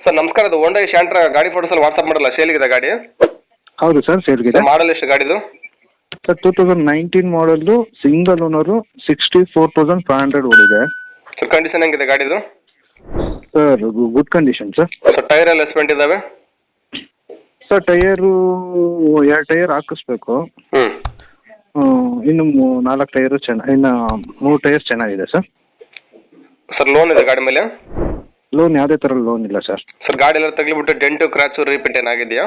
Sir ನಮಸ್ಕಾರ, ಅದು ಹೋಂಡಾ ಶಾಂಟ್ರಾ ಗಾಡಿ ಫೋಟೋಸಲ್ಲಿ ವಾಟ್ಸಪ್ ಮಾಡಲ್ಲ, ಸೇಲಿಗಿದೆ ಗಾಡಿ? ಹೌದು ಸರ್, ಸೇಲ್ಗಿದೆ. ಮಾಡಲ್ ಎಷ್ಟು ಗಾಡಿದು? ಸರ್ 2019 ಮಾಡಲ್ಲು, ಸಿಂಗಲ್ ಓನರು, 64,500 ಓಡಿದೆ. ಸರ್ ಕಂಡೀಷನ್ ಹೆಂಗಿದೆ ಗಾಡಿದು? Sir good condition sir. Sir tyre ಎಲ್ಲ ಎಸ್ಪೆಂಟ್ ಇದಾವೆ? ಸರ್ ಟೈರು 2 ಟೈರ್ ಹಾಕಿಸ್ಬೇಕು. ಇನ್ನು 4 ಟೈರು ಇನ್ನು 3 ಟೈರ್ಸ್ ಚೆನ್ನಾಗಿದೆ ಸರ್. ಸರ್ ಲೋನ್ ಇದೆ ಗಾಡಿ ಮೇಲೆ? ಲೋನ್ ಯಾವುದೇ ಥರ ಲೋನ್ ಇಲ್ಲ ಸರ್. ಸರ್ ಗಾಡಿ ಎಲ್ಲ ತಗ್ಲಿಬಿಟ್ಟು ಡೆಂಟು ಕ್ರಾಚು ರೀಪೇಂಟ್ ಏನಾಗಿದೆಯಾ?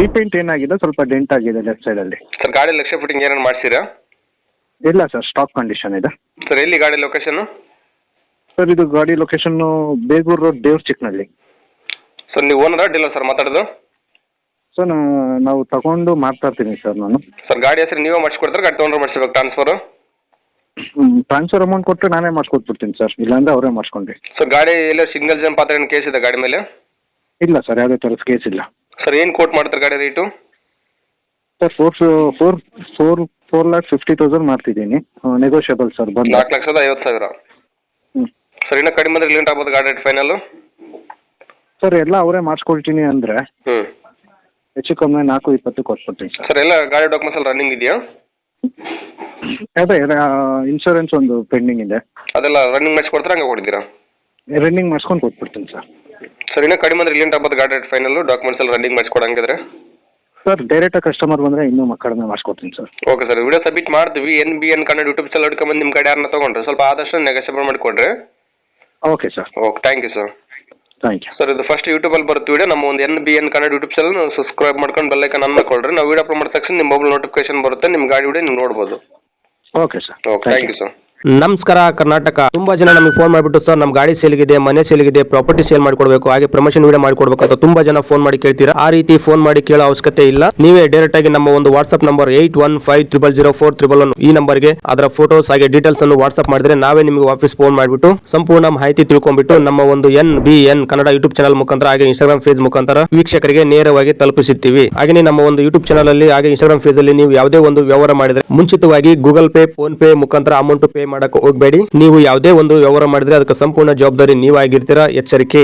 ರೀಪೇಂಟ್ ಏನಾಗಿದೆ, ಸ್ವಲ್ಪ ಡೆಂಟ್ ಆಗಿದೆ ಲೆಫ್ಟ್ ಸೈಡಲ್ಲಿ. ಸರ್ ಗಾಡಿ ಲಕ್ಷ ಫಿಟ್ಟಿಂಗ್ ಏನೇನು ಮಾಡಿಸಿರಾ? ಇಲ್ಲ ಸರ್, ಸ್ಟಾಕ್ ಕಂಡೀಷನ್ ಇದೆ. ಸರ್ ಎಲ್ಲಿ ಗಾಡಿ ಲೊಕೇಶನ್? ಸರ್ ಇದು ಗಾಡಿ ಲೊಕೇಶನ್ನು ಬೇಗೂರು ರೋಡ್, ದೇವ್ರ ಚಿಕ್ಕನಹಳ್ಳಿ. ಸರ್ ನೀವು ಓನರಾ ಡೀಲರ್ ಸರ್ ಮಾತಾಡೋದು? ಸರ್ ನಾವು ತಗೊಂಡು ಮಾತಾಡ್ತೀನಿ ಸರ್ ನಾನು. ಸರ್ ಗಾಡಿ ಹೆಸರು ನೀವೇ ಮಾಡಿಸ್ಕೊಡ್ತಾರೆ, ಗಾಡಿ ತೊಗೊಂಡ್ರೆ ಮಾಡಿಸ್ಬೇಕು ಟ್ರಾನ್ಸ್ಫರು? ಟ್ರಾನ್ಸ್ಫರ್ ಅಮೌಂಟ್ ಕೊಟ್ಟರೆ ನಾನೇ ಮಾಡಿಸ್ಕೊಟ್ಬಿಡ್ತೀನಿ ಸರ್, ಇಲ್ಲಾಂದರೆ ಅವರೇ ಮಾಡಿಸ್ಕೊಂಡ್ರಿ. ಸರ್ ಗಾಡಿ ಎಲ್ಲ ಸಿಂಗಲ್ ಜಂಪ್ ಆ ಥರ ಏನು ಕೇಸ್ ಇದೆ ಗಾಡಿ ಮೇಲೆ? ಇಲ್ಲ ಸರ್, ಯಾವುದೇ ಥರದ ಕೇಸ್ ಇಲ್ಲ. ಸರ್ ಏನು ಕೋಟ್ ಮಾಡ್ತಾರೆ ಗಾಡಿ ರೇಟು? ಸರ್ 4,50,000 ಮಾಡ್ತಿದ್ದೀನಿ, ನೆಗೋಷಿಯಬಲ್ ಸರ್. ಬಂದು 4,50,000. ಸರ್ ಇನ್ನೂ ಕಡಿಮೆ ಅಂದರೆ ಲಿಮಿಟ್ ಆಗ್ಬೋದು ಗಾಡಿ ರೇಟ್ ಫೈನಲ್ಲು? ಸರ್ ಎಲ್ಲ ಅವರೇ ಮಾಡಿಸ್ಕೊಳ್ತೀನಿ ಅಂದರೆ ಹೆಚ್ಚು ಕಮ್ಮಿ 4,20 ಕೊಟ್ಬಿಡ್ತೀನಿ ಸರ್. ಸರ್ ಎಲ್ಲ ಗಾಡಿ ಡಾಕ್ಯುಮೆಂಟ್ಸ್ ಎಲ್ಲ ರನ್ನಿಂಗ್ ಇದೆಯಾ? ಅದೇ ಇನ್ಶೂರೆನ್ಸ್ ಒಂದು ಪೆಂಡಿಂಗ್ ಇದೆ. ಅದೆಲ್ಲ ರನ್ನಿಂಗ್ ಮಾಡಿಸ್ಕೊಡ್ತಾರೆ, ಹಂಗೆ ಕೊಡ್ತೀರಾ? ರನ್ನಿಂಗ್ ಮಾಡಿಸ್ಕೊಂಡು ಕೊಟ್ಬಿಡ್ತೀನಿ ಸರ್. ಸರ್ ಇನ್ನೂ ಕಡಿಮೆ ಅಂದರೆ ಲಿಮಿಟ್ ಆಗ್ಬೋದು ಗಾಡಿ ರೇಟ್ ಫೈನಲ್ಲು, ಡಾಕ್ಯುಮೆಂಟ್ಸ್ ಎಲ್ಲ ರನ್ನಿಂಗ್ ಮಾಡಿಸ್ಕೊಡಂಗಿದ್ರೆ? ಸರ್ ಡೈರೆಕ್ಟಾಗಿ ಕಸ್ಟಮರ್ ಬಂದರೆ ಇನ್ನೂ ಕಡಿಮೆ ಮಾಡಿಸ್ಕೊಡ್ತೀನಿ sir. Okay sir, video submit ಮಾಡ್ತೀವಿ. NBN ಕನ್ನಡ ಯೂಟ್ಯೂಬ್ ಚಾನಲ್ ಹುಡ್ಕೊಂಬಂದು ನಿಮ್ಮ ಗಾಡಿ ಯಾರನ್ನ ತೊಗೊಂಡ್ರೆ ಸ್ವಲ್ಪ ಆದಷ್ಟು ನೆಗೋಷಿಯೇಬಲ್ ಮಾಡಿಕೊಡ್ರಿ. Okay sir. Okay, thank you sir. Thank you sir. ಇದು ಫಸ್ಟ್ ಯೂಟ್ಯೂಬಲ್ಲಿ ಬರುತ್ತೆ ವಿಡಿಯೋ, ನಮ್ಮ ಒಂದು NBN Kannada YouTube channel subscribe ಮಾಡ್ಕೊಂಡು ಬೆಲ್ಲೈಕನ್ ಅನ್ನು ಕೊಡ್ರಿ. ನಾವು ವಿಡಿಯೋ ಅಪ್ಲೋಡ್ ಮಾಡಿದ ತಕ್ಷಣ ನಿಮ್ಮ ಮೊಬೈಲ್ ನೋಟಿಫಿಕೇಶನ್ ಬರುತ್ತೆ, ನಿಮ್ಮ ಗಾಡಿ ವಿಡಿಯೋ ನೀವು ನೋಡ್ಬೋದು. Okay sir. Okay, thank you sir. ನಮಸ್ಕಾರ ಕರ್ನಾಟಕ. ತುಂಬಾ ಜನ ನಮಗೆ ಫೋನ್ ಮಾಡಿಬಿಟ್ಟು ಸರ್ ನಮ್ಮ ಗಾಡಿ ಸೇಲ್ಗಿದೆ, ಮನೆ ಸೇಲ್ಗಿದೆ, ಪ್ರಾಪರ್ಟಿ ಸೇಲ್ ಮಾಡಿಕೊಡ್ಬೇಕು, ಹಾಗೆ ಪ್ರಮೋಷನ್ ವಿಡಿಯೋ ಮಾಡಿಕೊಡ್ಬೇಕು ಅಂತ ತುಂಬಾ ಜನ ಫೋನ್ ಮಾಡಿ ಕೇಳ್ತೀರಾ. ಆ ರೀತಿ ಫೋನ್ ಮಾಡಿ ಕೇಳೋ ಅವಶ್ಯಕತೆ ಇಲ್ಲ. ನೀವೇ ಡೈರೆಕ್ಟ್ ಆಗಿ ನಮ್ಮ ಒಂದು ವಾಟ್ಸ್ಆಪ್ ನಂಬರ್ 81500411 ಈ ನಂಬರ್ಗೆ ಅದರ ಫೋಟೋಸ್ ಹಾಗೆ ಡೀಟೇಲ್ಸ್ ಅನ್ನು ವಾಟ್ಸ್ಆಪ್ ಮಾಡಿದ್ರೆ ನಾವೇ ನಿಮಗೆ ವಾಪಸ್ ಫೋನ್ ಮಾಡಿಬಿಟ್ಟು ಸಂಪೂರ್ಣ ಮಾಹಿತಿ ತಿಳ್ಕೊಂಡ್ಬಿಟ್ಟು ನಮ್ಮ ಒಂದು NBN ಕನ್ನಡ ಯೂಟ್ಯೂಬ್ ಚಾನಲ್ ಮುಖಾಂತರ ಹಾಗೆ ಇನ್ಸ್ಟಾಗ್ರಾಮ್ ಪೇಜ್ ಮುಖಾಂತರ ವೀಕ್ಷಕರಿಗೆ ನೇರವಾಗಿ ತಲುಪಿಸುತ್ತೀವಿ. ಹಾಗೆ ನಮ್ಮ ಒಂದು ಯೂಟ್ಯೂಬ್ ಚಾನಲ್ ಅಲ್ಲಿ ಹಾಗೆ ಇನ್ಸ್ಟಾಗ್ರಾಮ್ ಪೇಜ್ ಅಲ್ಲಿ ನೀವು ಯಾವುದೇ ಒಂದು ವ್ಯವಹಾರ ಮಾಡಿದ್ರೆ ಮುಂಚಿತವಾಗಿ ಗೂಗಲ್ ಪೇ, ಫೋನ್ ಪೇ ಮುಖಾಂತರ ಅಮೌಂಟ್ ಪೇ ಮಾಡಕ್ಕೆ ಹೋಗಬೇಡಿ. ನೀವು ಯಾವುದೇ ಒಂದು ವ್ಯವಹಾರ ಮಾಡಿದ್ರೆ ಅದಕ್ಕೆ ಸಂಪೂರ್ಣ ಜವಾಬ್ದಾರಿ ನೀವಾಗಿರ್ತೀರಾ, ಎಚ್ಚರಿಕೆ.